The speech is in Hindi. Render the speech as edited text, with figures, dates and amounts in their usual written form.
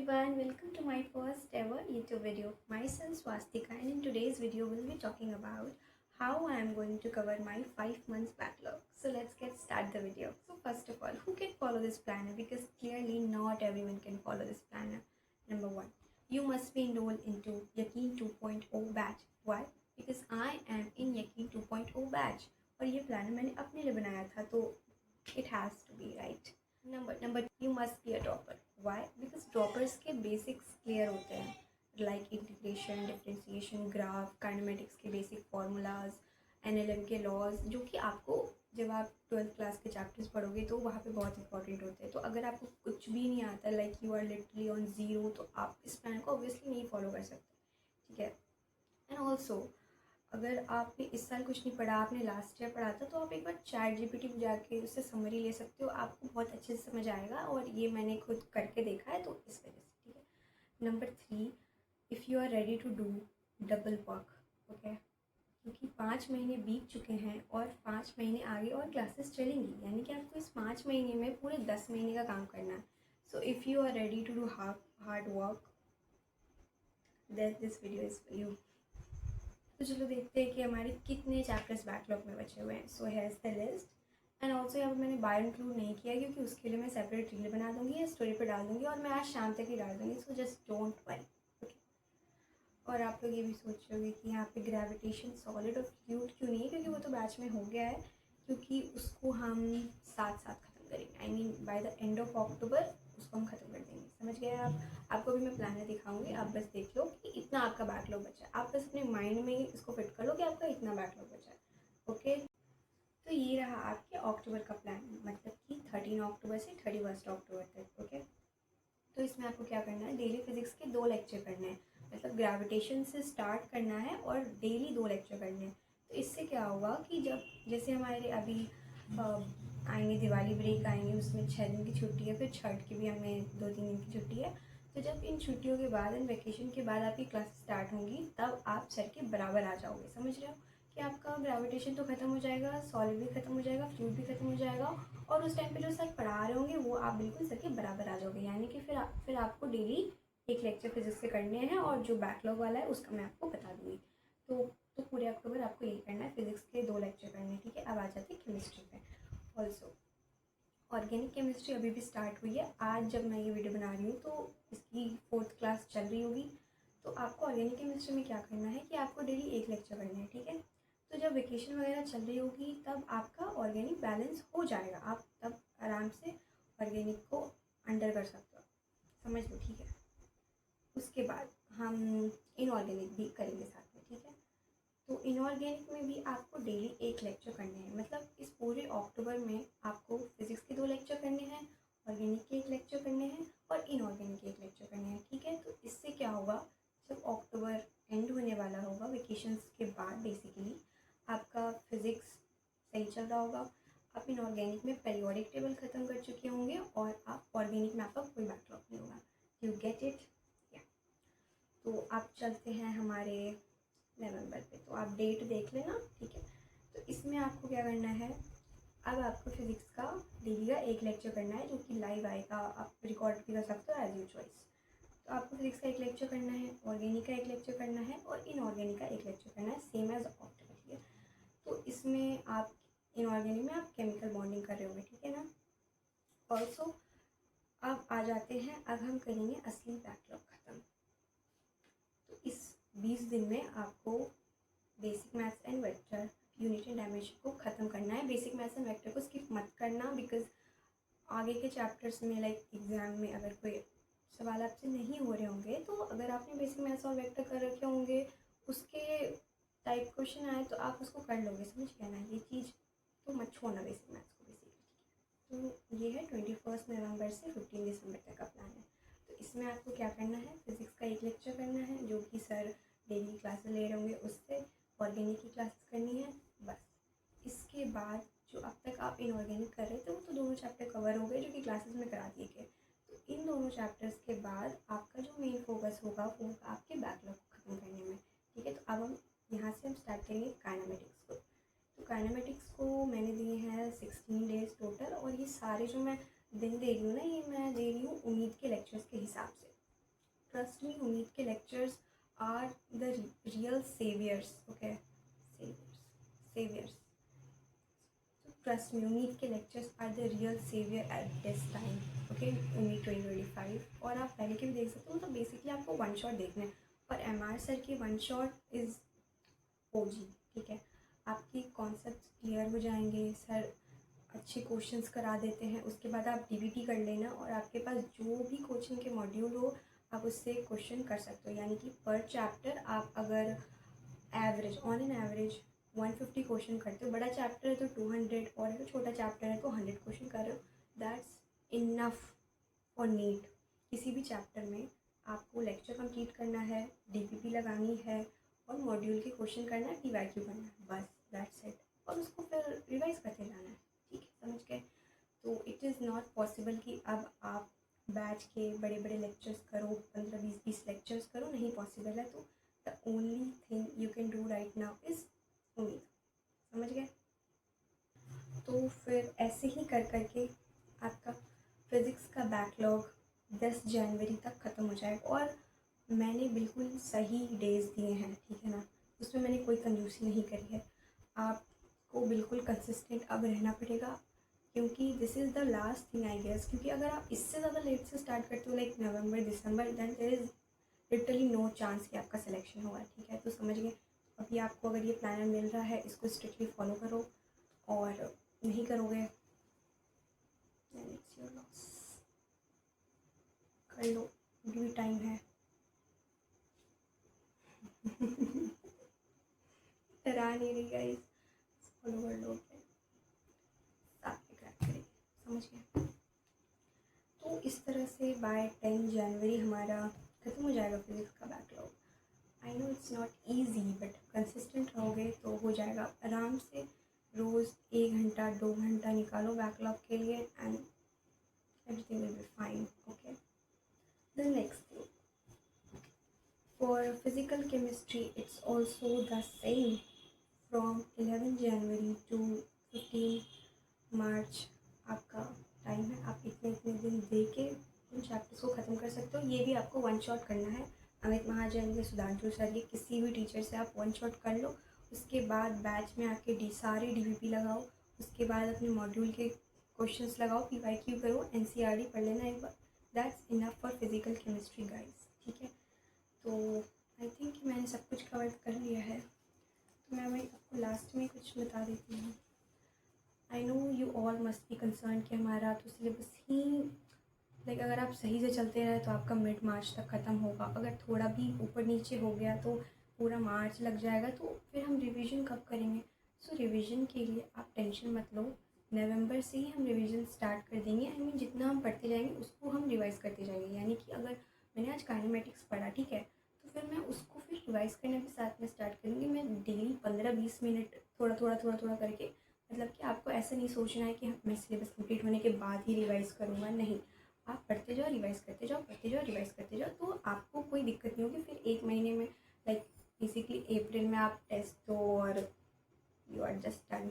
everyone, welcome to my first ever YouTube video. Myself Swastika, and in today's video we'll be talking about how I am going to cover my 5 months backlog. So let's get start the video. So first of all, who can follow this planner? Because clearly not everyone can follow this planner. Number 1, you must be enrolled into Yaqeen 2.0 batch. Why? Because I am in Yaqeen 2.0 batch और ये प्लानर मैंने अपने लिए बनाया था, तो it has to be right. Number you must be a dropper. Why? Because droppers के बेसिक्स क्लियर होते हैं, like integration, differentiation, graph, kinematics के बेसिक फार्मूलाज, NLM के लॉज, जो कि आपको जब आप 12th क्लास के चैप्टर्स पढ़ोगे तो वहाँ पे बहुत इंपॉर्टेंट होते हैं. तो अगर आपको कुछ भी नहीं आता, like you are literally on zero, तो आप इस प्लान को ऑब्वियसली नहीं फॉलो कर सकते. ठीक है. एंड ऑल्सो अगर आपने इस साल कुछ नहीं पढ़ा, आपने लास्ट ईयर पढ़ा था, तो आप एक बार ChatGPT में जाके उससे समरी ले सकते हो. आपको बहुत अच्छे से समझ आएगा, और ये मैंने खुद करके देखा है, तो इस वजह से. ठीक है. Number 3, if you are ready to do double work. Okay. क्योंकि 5 महीने बीत चुके हैं और 5 महीने आगे और क्लासेस चलेंगी, यानी कि आपको इस 5 महीने में पूरे 10 महीने का काम करना है. So if you are ready to do hard work, then this video is for you. तो चलो देखते हैं कि हमारे कितने चैप्टर्स बैकलॉग में बचे हुए हैं. So has the list. And also यहाँ पर मैंने बायो इंक्लूड नहीं किया, क्योंकि उसके लिए मैं सेपरेट रील बना दूँगी या स्टोरी पर डाल दूँगी, और मैं आज शाम तक ही डाल दूँगी. So just don't worry. Okay. और आप लोग ये भी सोच रहे होंगे कि यहाँ पे ग्रेविटेशन सॉलिड और फ्लूइड क्यों नहीं है, क्योंकि वो तो बैच में हो गया है, क्योंकि उसको हम साथ साथ ख़त्म करेंगे. I mean by the end of October उसको हम ख़त्म कर देंगे. समझ गए आप? आपको भी मैं प्लानर दिखाऊंगी, आप बस देख लो कि इतना आपका बैकलॉग बचा है. आप बस अपने माइंड में ही इसको फिट कर लो कि आपका इतना बैकलॉग बचा है. ओके. तो ये रहा आपके अक्टूबर का प्लान, मतलब कि 13 अक्टूबर से 31 अक्टूबर तक. ओके. तो इसमें आपको क्या करना है, डेली फिजिक्स के 2 लेक्चर करने हैं. मतलब ग्रेविटेशन से स्टार्ट करना है और डेली 2 लेक्चर करने हैं. तो इससे क्या होगा कि जब जैसे हमारे अभी आएंगे दिवाली ब्रेक आएंगे, उसमें 6 दिन की छुट्टी है, फिर छठ की भी हमें 2-3 दिन की छुट्टी है. तो जब इन छुट्टियों के बाद, इन वेकेशन के बाद आपकी क्लास स्टार्ट होंगी, तब आप सर के बराबर आ जाओगे. समझ रहे हो कि आपका ग्रेविटेशन तो ख़त्म हो जाएगा, सॉलिड भी ख़त्म हो जाएगा, फ्लूइड भी ख़त्म हो जाएगा, और उस टाइम पे जो सर पढ़ा रहे होंगे वो आप बिल्कुल सर के बराबर आ जाओगे. यानी कि फिर आपको डेली एक लेक्चर फिजिक्स के करने हैं, और जो बैकलॉग वाला है उसका मैं आपको बता दूँगी. तो पूरे अक्टूबर आपको यही करना है, फिजिक्स के 2 लेक्चर करने. ठीक है. अब आ जाते हैं केमिस्ट्री पे. ऑल्सो ऑर्गेनिक केमिस्ट्री अभी भी स्टार्ट हुई है. आज जब मैं ये वीडियो बना रही हूँ तो इसकी 4th क्लास चल रही होगी. तो आपको ऑर्गेनिक केमिस्ट्री में क्या करना है कि आपको डेली एक लेक्चर करना है. ठीक है. तो जब वेकेशन वगैरह चल रही होगी तब आपका ऑर्गेनिक बैलेंस हो जाएगा, आप तब आराम से ऑर्गेनिक को अंडर कर सकते हो. समझ लो. ठीक है. उसके बाद हम इनऑर्गेनिक भी करेंगे साथ में. ठीक है. तो इनऑर्गेनिक में भी आपको डेली एक लेक्चर करने हैं. मतलब इस पूरे अक्टूबर में आपको फिजिक्स के 2 लेक्चर करने हैं, ऑर्गेनिक के 1 लेक्चर करने हैं, और इनऑर्गेनिक के 1 लेक्चर करने हैं. ठीक है. तो इससे क्या होगा, जब अक्टूबर एंड होने वाला होगा, वेकेशंस के बाद बेसिकली आपका फिज़िक्स सही चल रहा होगा, आप इनऑर्गेनिक में पीरियोडिक टेबल ख़त्म कर चुके होंगे, और आप ऑर्गेनिक में आपका कोई बैकलॉग नहीं होगा. You get it? या. तो आप चलते हैं हमारे नवंबर पे. तो आप डेट देख लेना. ठीक है. तो इसमें आपको क्या करना है, अब आपको फिज़िक्स का डेली का 1 लेक्चर करना है, जो कि लाइव आएगा, आप रिकॉर्ड भी कर सकते हो एज यू चॉइस. तो आपको फिजिक्स का 1 लेक्चर करना है, ऑर्गेनिक का 1 लेक्चर करना है, और इनऑर्गेनिक का 1 लेक्चर करना है, सेम एज ऑप्टिकल. ठीक है. तो इसमें आप इनऑर्गेनिक में आप केमिकल बॉन्डिंग कर रहे होंगे. ठीक है ना. ऑल्सो अब आ जाते हैं, अब हम करेंगे असली बैकलॉग ख़त्म. तो इस 20 दिन में आपको basic maths and vector, unit and dimension को ख़त्म करना है. बेसिक मैथ्स एंड वेक्टर को स्किप मत करना, बिकॉज आगे के चैप्टर्स में, लाइक एग्ज़ाम में अगर कोई सवाल आपसे नहीं हो रहे होंगे, तो अगर आपने बेसिक मैथ्स और वेक्टर कर रखे होंगे, उसके टाइप क्वेश्चन आए तो आप उसको कर लोगे. समझ गया ना. ये चीज़ तो मत छोड़ना बेसिक मैथ्स को बेसिकली. तो ये है 21 नवंबर से 15 दिसंबर तक का प्लान है. तो इसमें आपको क्या करना है, फिज़िक्स का 1 लेक्चर करना है, जो कि सर डेली क्लासेस ले रहे होंगे, उससे ऑर्गेनिक की क्लासेस करनी है. बस. इसके बाद जो अब तक आप इनऑर्गेनिक कर रहे थे, वो तो दोनों चैप्टर कवर हो गए, जो कि क्लासेस में करा दिए गए. तो इन दोनों चैप्टर्स के बाद आपका जो मेन फोकस होगा वो होगा आपके बैकलॉग को ख़त्म करने में. ठीक है. तो अब हम यहाँ से स्टार्ट करेंगे काइनेमेटिक्स को. तो काइनेमेटिक्स को मैंने दिए हैं 16 डेज़ टोटल, और ये सारे जो मैं दिन दे रही हूँ ना, ये मैं दे रही हूँ उम्मीद के लेक्चर्स के हिसाब से. ट्रस्ट मी, उम्मीद के lectures are the real saviours. Okay, saviours. Trust me, Ummeed के lectures are the real saviour at this time. Okay, Ummeed 2025. और आप पहले के भी देख सकते हो. तो बेसिकली आपको वन शॉट देखना है. और MR सर की वन शॉट इज़ OG. ठीक है, आपकी कॉन्सेप्ट क्लियर हो जाएंगे. सर अच्छे क्वेश्चंस करा देते हैं. उसके बाद आप DBT कर लेना और आपके पास जो भी कोचिंग के मॉड्यूल हो आप उससे क्वेश्चन कर सकते हो. यानी कि पर चैप्टर आप अगर average on an average 150 question करते हो. बड़ा चैप्टर है तो 200, और अगर छोटा चैप्टर है तो 100 क्वेश्चन कर रहे हो. That's enough for NEET. किसी भी चैप्टर में आपको लेक्चर कंप्लीट करना है, DPP लगानी है और मॉड्यूल के क्वेश्चन करना है, PYQ करना है, बस दैट्स इट. और उसको फिर रिवाइज करते जाना है. ठीक है, समझ गए. तो इट इज़ नॉट पॉसिबल कि अब आप बैच के बड़े बड़े लेक्चर्स करो, 15-20 लेक्चर्स करो, नहीं पॉसिबल है. तो the only thing you can do right now is उम्मीद. समझ गए. तो फिर ऐसे ही कर करके आपका फिज़िक्स का बैकलॉग 10 जनवरी तक ख़त्म हो जाएगा. और मैंने बिल्कुल सही डेज दिए हैं. ठीक है ना, उसमें मैंने कोई कंजूसी नहीं करी है. आपको बिल्कुल कंसिस्टेंट अब रहना पड़ेगा, क्योंकि this is the last thing I guess. क्योंकि अगर आप इससे ज़्यादा लेट से स्टार्ट करते हो like November December, then there is literally no chance कि आपका सिलेक्शन होगा. ठीक है, तो समझ गए. अभी आपको अगर ये प्लानर मिल रहा है इसको स्ट्रिक्टली फॉलो करो, और नहीं करोगे देन इट्स योर लॉस. कर लो, अभी भी टाइम है. डरा नहीं रही गाइस, फॉलो कर लो. साथ में क्रैक करेंगे. समझ गए. तो इस तरह से बाय 10 जनवरी हमारा ख़त्म हो जाएगा फिज़िक्स का backlog. I know it's not easy, but consistent रहोगे तो हो जाएगा आराम से. रोज़ 1 घंटा 2 घंटा निकालो बैकलॉग के लिए and everything will be fine. Okay, the next thing for physical chemistry it's also the same. From 11 January to 15 March आपका टाइम है. आप इतने इतने दिन दे के उन चैप्टर्स को ख़त्म कर सकते हो. ये भी आपको वन शॉट करना है. अमित महाजन या सुधांशु सर ये किसी भी टीचर से आप वन शॉट कर लो. उसके बाद बैच में आके सारे DPP लगाओ. उसके बाद अपने मॉड्यूल के क्वेश्चंस लगाओ, PYQ करो, NCERT पढ़ लेना एक बार. That's enough for physical chemistry guys. ठीक है, तो आई थिंक मैंने सब कुछ कवर कर लिया है. तो मैं आपको लास्ट में कुछ बता देती हूँ. I know you all must be concern कि हमारा तो सिलेबस ही लाइक अगर आप सही से चलते रहे तो आपका मिड मार्च तक ख़त्म होगा. अगर थोड़ा भी ऊपर नीचे हो गया तो पूरा मार्च लग जाएगा. तो फिर हम रिवीजन कब करेंगे. सो रिवीजन के लिए आप टेंशन मत लो. नवंबर से ही हम रिवीजन स्टार्ट कर देंगे. आई मीन जितना हम पढ़ते जाएंगे उसको हम रिवाइज़ करते जाएंगे. यानी कि अगर मैंने आज काइनेमेटिक्स पढ़ा, ठीक है, तो फिर मैं उसको फिर रिवाइज़ करना भी साथ में स्टार्ट करूँगी. मैं डेली 15-20 मिनट थोड़ा थोड़ा करके, मतलब कि आपको ऐसा नहीं सोचना है कि मैं सिलेबस कंप्लीट होने के बाद ही रिवाइज़ करूँगा. नहीं, आप पढ़ते जाओ, रिवाइज़ करते जाओ, पढ़ते जाओ, रिवाइज़ करते जाओ. तो आपको कोई दिक्कत नहीं होगी. फिर 1 महीने में लाइक बेसिकली अप्रैल में आप टेस्ट दो और यू आर जस्ट डन.